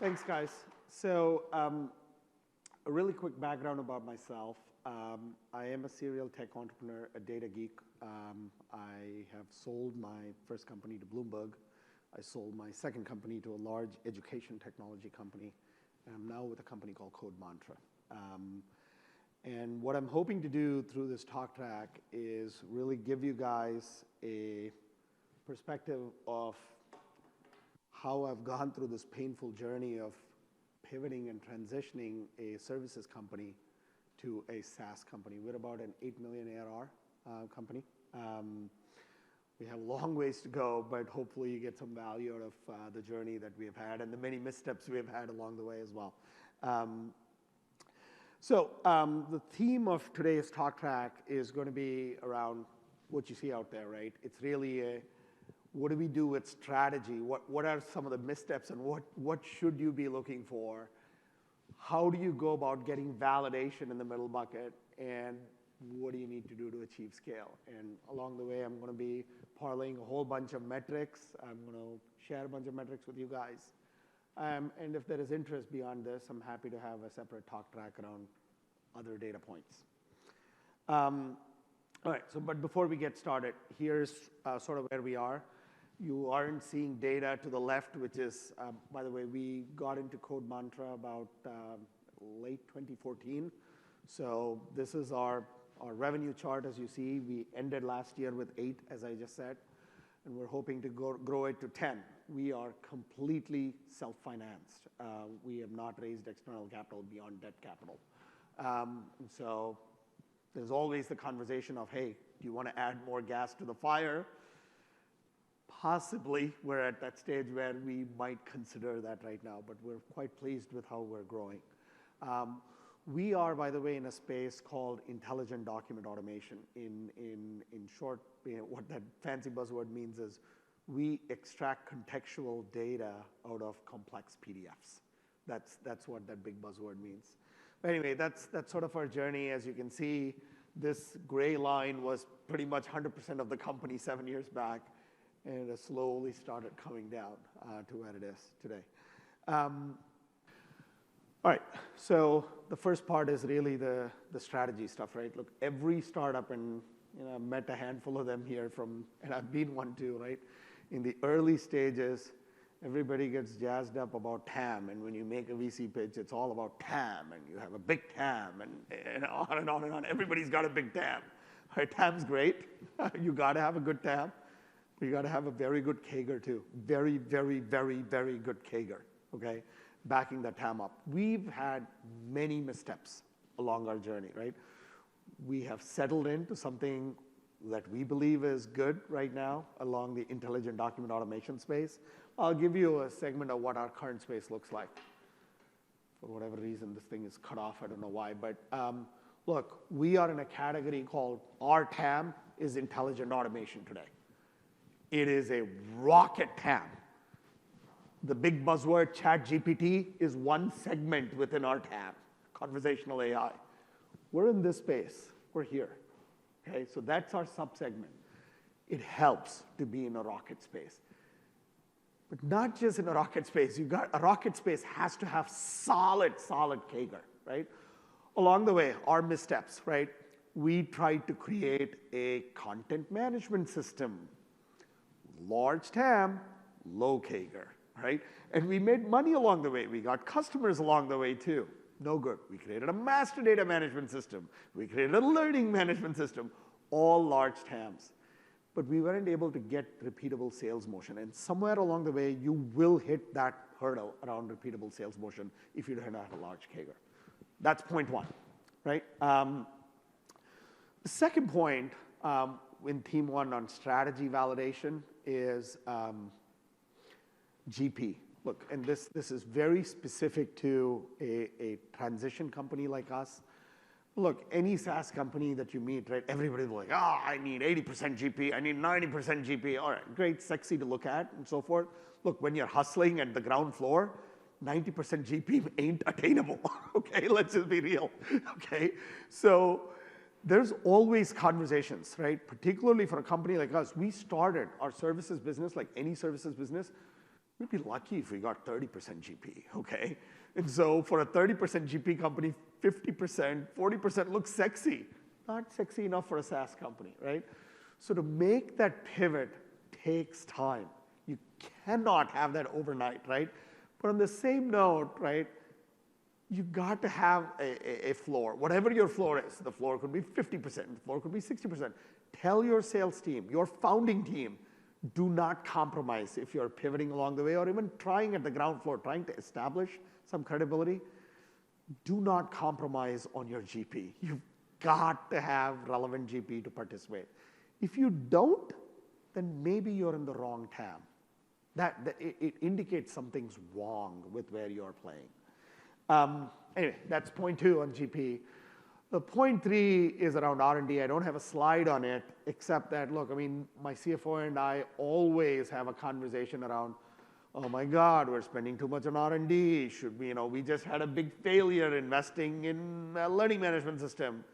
Thanks, guys. So, a really quick background about myself. I am a serial tech entrepreneur, a data geek. I have sold my first company to Bloomberg. I sold my second company to a large education technology company. And I'm now with a company called codemantra. And what I'm hoping to do through this talk track is really give you guys a perspective of how I've gone through this painful journey of pivoting and transitioning a services company to a SaaS company. We're about an 8 million ARR company. We have a long ways to go, but hopefully you get some value out of the journey that we have had and the many missteps we have had along the way as well. The theme of today's talk track is going to be around what you see out there, right? It's really what do we do with strategy? What are some of the missteps and what should you be looking for? How do you go about getting validation in the middle bucket? And what do you need to do to achieve scale? And along the way, I'm going to be parlaying a whole bunch of metrics. I'm going to share a bunch of metrics with you guys. And if there is interest beyond this, I'm happy to have a separate talk track around other data points. All right, but before we get started, here's sort of where we are. You aren't seeing data to the left, which is, by the way, we got into codemantra about late 2014. So this is our revenue chart, as you see. We ended last year with 8, as I just said, and we're hoping to grow it to 10. We are completely self-financed. We have not raised external capital beyond debt capital. So there's always the conversation of, hey, do you want to add more gas to the fire? Possibly, we're at that stage where we might consider that right now, but we're quite pleased with how we're growing. We are, by the way, in a space called intelligent document automation. In short, what that fancy buzzword means is we extract contextual data out of complex PDFs. That's what that big buzzword means. But anyway, that's sort of our journey. As you can see, this gray line was pretty much 100% of the company 7 years back, and it has slowly started coming down to where it is today. All right, so the first part is really the strategy stuff, right? Look, every startup, and I've met a handful of them here and I've been one too, right? In the early stages, everybody gets jazzed up about TAM, and when you make a VC pitch, it's all about TAM, and you have a big TAM, and on and on and on. Everybody's got a big TAM. All right, TAM's great. You got to have a good TAM. But you got to have a very good CAGR too. Very, very, very, very good CAGR, okay? Backing that TAM up. We've had many missteps along our journey, right? We have settled into something that we believe is good right now along the intelligent document automation space. I'll give you a segment of what our current space looks like. For whatever reason, this thing is cut off. I don't know why. But look, we are in a category called our TAM is intelligent automation today. It is a rocket TAM. The big buzzword, ChatGPT, is one segment within our TAM, conversational AI. We're in this space. We're here. Okay, so that's our subsegment. It helps to be in a rocket space. But not just in a rocket space. A rocket space has to have solid CAGR, right? Along the way, our missteps, right? We tried to create a content management system. Large TAM, low CAGR, right? And we made money along the way. We got customers along the way too. No good. We created a master data management system. We created a learning management system. All large TAMs. But we weren't able to get repeatable sales motion. And somewhere along the way, you will hit that hurdle around repeatable sales motion if you don't have a large CAGR. That's point one, right? The second point in theme one on strategy validation is GP. Look, and this is very specific to a transition company like us. Look, any SaaS company that you meet, right, everybody's like, I need 80% GP, I need 90% GP. All right, great, sexy to look at and so forth. Look, when you're hustling at the ground floor, 90% GP ain't attainable, okay? Let's just be real, okay? So there's always conversations, right? Particularly for a company like us. We started our services business, like any services business, we'd be lucky if we got 30% GP, okay? And so for a 30% GP company, 50%, 40% looks sexy. Not sexy enough for a SaaS company, right? So to make that pivot takes time. You cannot have that overnight, right? But on the same note, right, you've got to have a floor. Whatever your floor is, the floor could be 50%, the floor could be 60%. Tell your sales team, your founding team, do not compromise if you're pivoting along the way or even trying at the ground floor, trying to establish some credibility. Do not compromise on your GP. You've got to have relevant GP to participate. If you don't, then maybe you're in the wrong TAM. It indicates something's wrong with where you're playing. Anyway, that's point 2 on GP. The point 3 is around R&D. I don't have a slide on it, except that, look, I mean, my CFO and I always have a conversation around, oh my God, we're spending too much on R&D. Should we, we just had a big failure investing in a learning management system.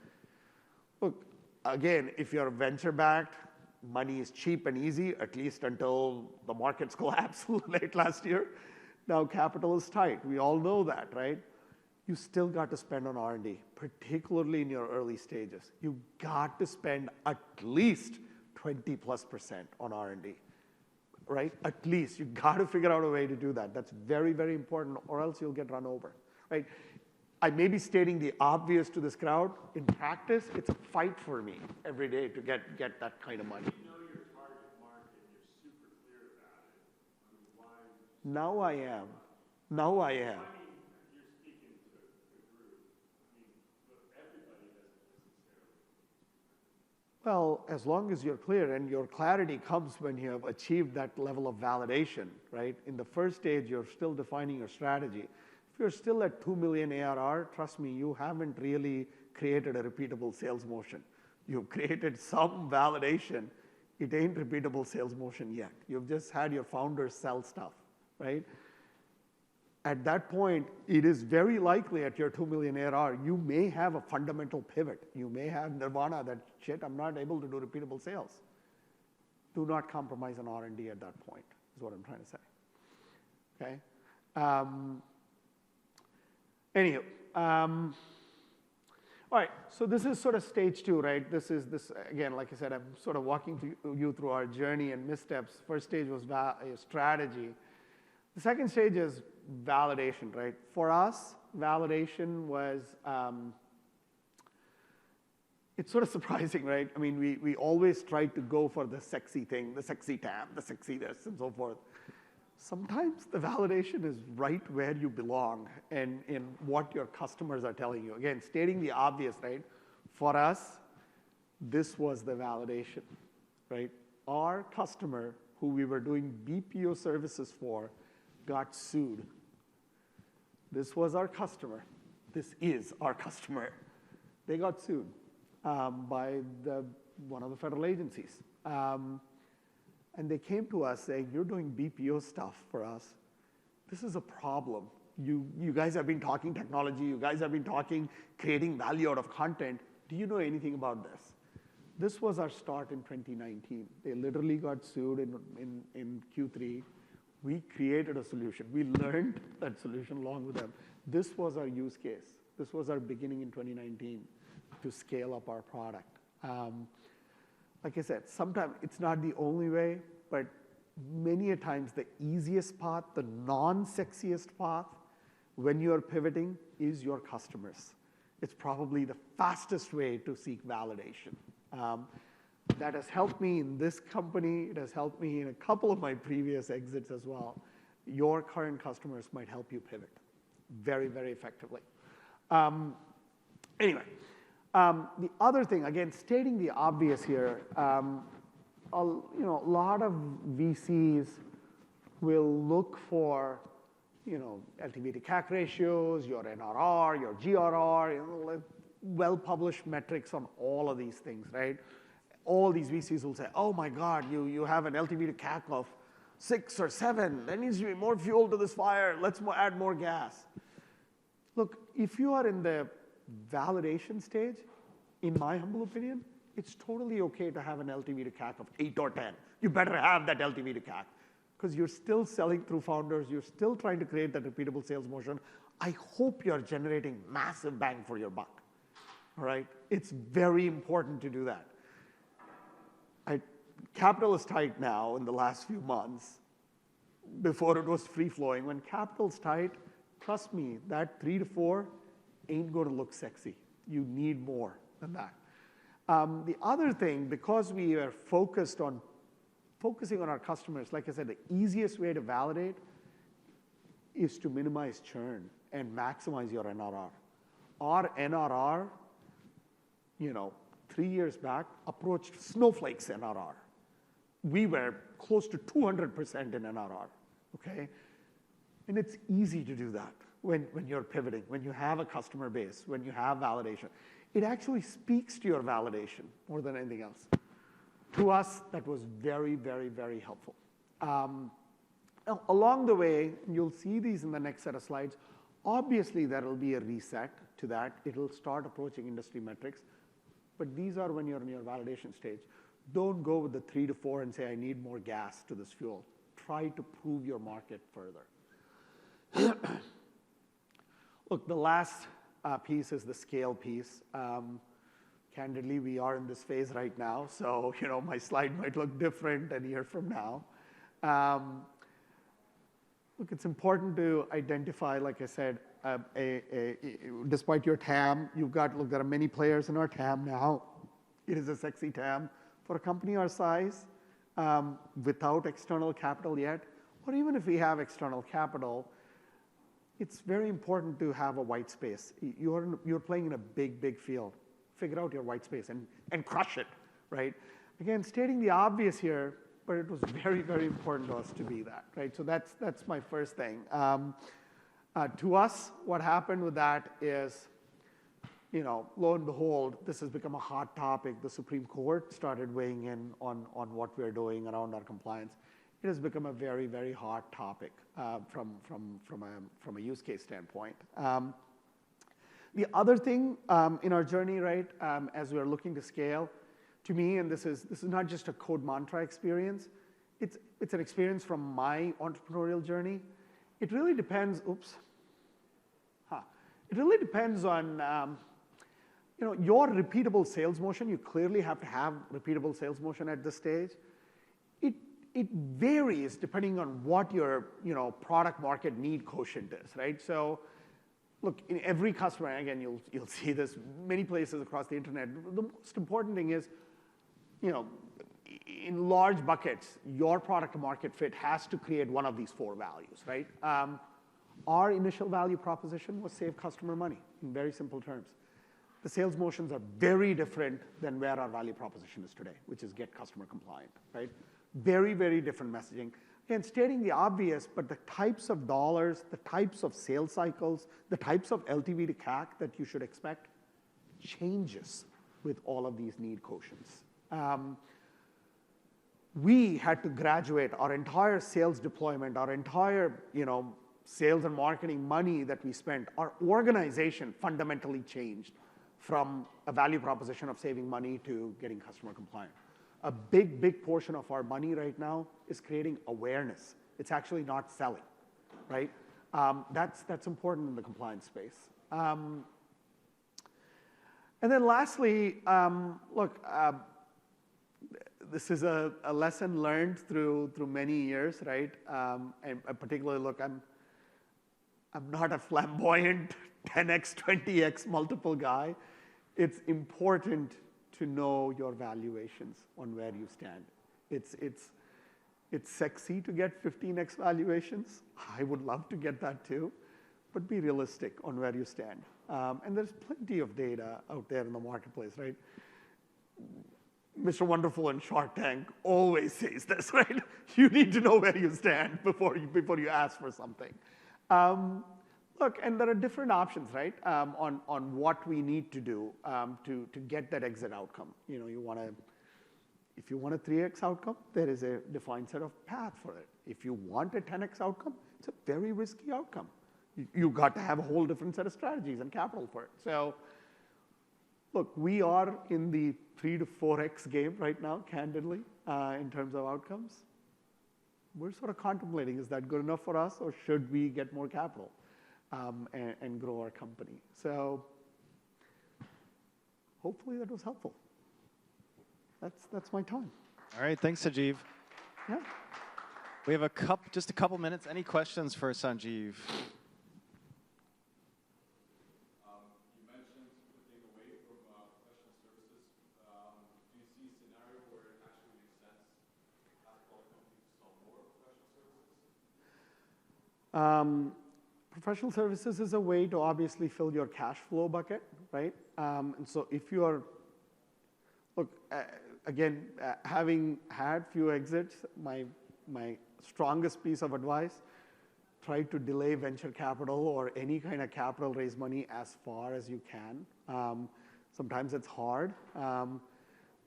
Look, again, if you're venture-backed, money is cheap and easy, at least until the markets collapsed late last year. Now capital is tight. We all know that, right? You still got to spend on R&D, particularly in your early stages. You got to spend at least 20+% on R&D, right? At least. You got to figure out a way to do that. That's very, very important, or else you'll get run over, right? I may be stating the obvious to this crowd. In practice, it's a fight for me every day to get that kind of money. You know your target market, you're super clear about it. I mean, why? Now I am. Now I am. I mean, you're speaking to the group. I mean, look, everybody doesn't necessarily. Well, as long as you're clear, and your clarity comes when you have achieved that level of validation, right? In the first stage, you're still defining your strategy. If you're still at 2 million ARR, trust me, you haven't really created a repeatable sales motion. You've created some validation. It ain't repeatable sales motion yet. You've just had your founders sell stuff, right? At that point, it is very likely at your 2 million ARR, you may have a fundamental pivot. You may have nirvana that, shit, I'm not able to do repeatable sales. Do not compromise on R&D at that point, is what I'm trying to say, okay? Anywho, all right, so this is sort of stage 2, right? This again, like I said, I'm sort of walking you through our journey and missteps. First stage was strategy. The second stage is validation, right? For us, validation was, it's sort of surprising, right? I mean, we always tried to go for the sexy thing, the sexy tab, the sexy this, and so forth. Sometimes the validation is right where you belong and in what your customers are telling you. Again, stating the obvious, right? For us, this was the validation, right? Our customer, who we were doing BPO services for, got sued. This was our customer. This is our customer. They got sued by one of the federal agencies. And they came to us saying, you're doing BPO stuff for us. This is a problem. You guys have been talking technology. You guys have been talking creating value out of content. Do you know anything about this? This was our start in 2019. They literally got sued in Q3. We created a solution. We learned that solution along with them. This was our use case. This was our beginning in 2019 to scale up our product. Like I said, sometimes it's not the only way, but many a times the easiest path, the non-sexiest path when you're pivoting is your customers. It's probably the fastest way to seek validation. That has helped me in this company. It has helped me in a couple of my previous exits as well. Your current customers might help you pivot very, very effectively. Anyway. The other thing, again, stating the obvious here, a lot of VCs will look for, LTV to CAC ratios, your NRR, your GRR, well-published metrics on all of these things, right? All these VCs will say, oh my God, you have an LTV to CAC of 6 or 7. There needs to be more fuel to this fire. Let's add more gas. Look, if you are in the validation stage, in my humble opinion, it's totally okay to have an LTV to CAC of 8 or 10. You better have that LTV to CAC. because you're still selling through founders, you're still trying to create that repeatable sales motion. I hope you're generating massive bang for your buck, all right? It's very important to do that. Capital is tight now in the last few months. Before it was free-flowing. When capital's tight, trust me, that 3 to 4 ain't going to look sexy. You need more than that. The other thing, because we are focusing on our customers, like I said, the easiest way to validate is to minimize churn and maximize your NRR. Our NRR, 3 years back, approached Snowflake's NRR. We were close to 200% in NRR, okay? And it's easy to do that when you're pivoting, when you have a customer base, when you have validation. It actually speaks to your validation more than anything else. To us, that was very, very, very helpful. Now, along the way, and you'll see these in the next set of slides, obviously there will be a reset to that. It'll start approaching industry metrics. But these are when you're in your validation stage. Don't go with the 3 to 4 and say, I need more gas to this fuel. Try to prove your market further. Look, the last piece is the scale piece. Candidly, we are in this phase right now, so my slide might look different a year from now. Look, it's important to identify, like I said, despite your TAM, look, there are many players in our TAM now. It is a sexy TAM. For a company our size, without external capital yet, or even if we have external capital, it's very important to have a white space. You're playing in a big, big field. Figure out your white space and crush it, right? Again, stating the obvious here, but it was very, very important to us to be that, right? So that's my first thing. To us, what happened with that is, lo and behold, this has become a hot topic. The Supreme Court started weighing in on what we're doing around our compliance. It has become a very, very hot topic from a use case standpoint. The other thing in our journey, right, as we're looking to scale, to me, and this is not just a code mantra experience, it's an experience from my entrepreneurial journey. It really depends. It really depends on your repeatable sales motion. You clearly have to have repeatable sales motion at this stage. It varies depending on what your product market need quotient is, right? So look, in every customer, again, you'll see this many places across the internet. The most important thing is, in large buckets, your product market fit has to create one of these 4 values, right? Our initial value proposition was save customer money, in very simple terms. The sales motions are very different than where our value proposition is today, which is get customer compliant, right? Very, very different messaging. Again, stating the obvious, but the types of dollars, the types of sales cycles, the types of LTV to CAC that you should expect changes with all of these need quotients. We had to graduate our entire sales deployment, our entire sales and marketing money that we spent. Our organization fundamentally changed from a value proposition of saving money to getting customer compliant. A big, big portion of our money right now is creating awareness. It's actually not selling, right? That's important in the compliance space. And then lastly, look, this is a lesson learned through many years, right? And particularly, look, I'm not a flamboyant 10x, 20x multiple guy. It's important to know your valuations on where you stand. It's sexy to get 15x valuations. I would love to get that too, but be realistic on where you stand. And there's plenty of data out there in the marketplace, right? Mr. Wonderful and Shark Tank always says this, right? You need to know where you stand before you ask for something. Look, and there are different options, right, on what we need to do to get that exit outcome. If you want a 3x outcome, there is a defined set of path for it. If you want a 10x outcome, it's a very risky outcome. You've got to have a whole different set of strategies and capital for it. So, look, we are in the 3 to 4x game right now, candidly, in terms of outcomes. we're sort of contemplating, is that good enough for us, or should we get more capital and grow our company? So hopefully that was helpful. That's my time. All right, thanks, Sanjeev. Yeah. We have just a couple minutes. Any questions for Sanjeev? You mentioned moving away from professional services. Do you see a scenario where it actually makes sense as a public company to sell more professional services? Professional services is a way to obviously fill your cash flow bucket, right? And so if you are, look, again, having had few exits, my strongest piece of advice, try to delay venture capital or any kind of capital raise money as far as you can. Sometimes it's hard.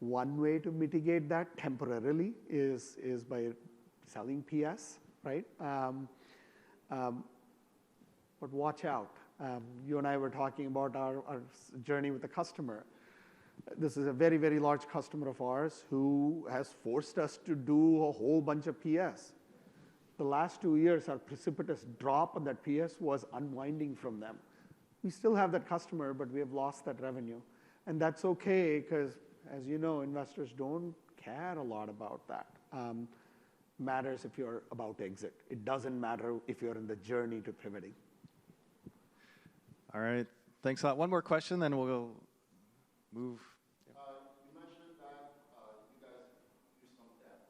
One way to mitigate that temporarily is by selling PS, right? But watch out. You and I were talking about our journey with the customer. This is a very, very large customer of ours who has forced us to do a whole bunch of PS. The last 2 years, our precipitous drop on that PS was unwinding from them. We still have that customer, but we have lost that revenue. And that's okay, because as you know, investors don't care a lot about that. Matters if you're about to exit. It doesn't matter if you're in the journey to pivoting. All right, thanks a lot. One more question, then we'll go move. You mentioned that you guys use some debt,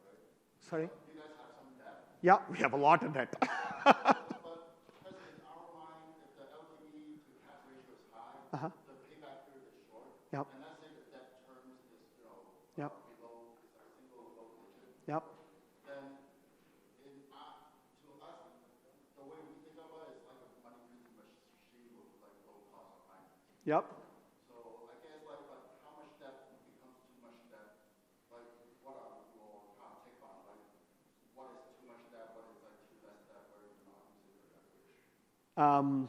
right? Sorry? You guys have some debt. Yeah, we have a lot of debt. But because in our mind, if the LTV to CAC ratio is high, the payback period is short. Yep. And let's say the debt terms is, Yep. below, it's like single low digit. Yep. Then to us, the way we think about it is like a money printing machine with like low cost of finance. Yep. So I guess like how much debt becomes too much debt? Like what are your take on like what is too much debt? What is like too less debt? Where you not consider leverage?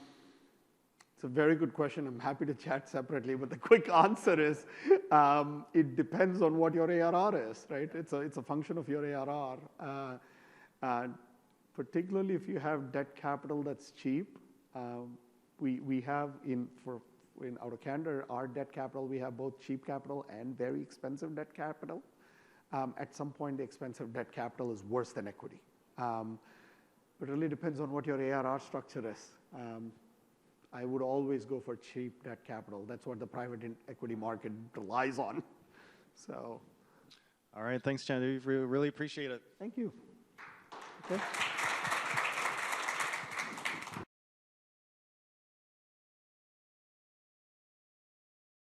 It's a very good question. I'm happy to chat separately, but the quick answer is it depends on what your ARR is, right? It's a function of your ARR. Particularly if you have debt capital that's cheap, we have in out of candor, our debt capital, we have both cheap capital and very expensive debt capital. At some point, the expensive debt capital is worse than equity. It really depends on what your ARR structure is. I would always go for cheap debt capital. That's what the private equity market relies on. So. All right, thanks, Sanjeev. We really appreciate it. Thank you. Okay.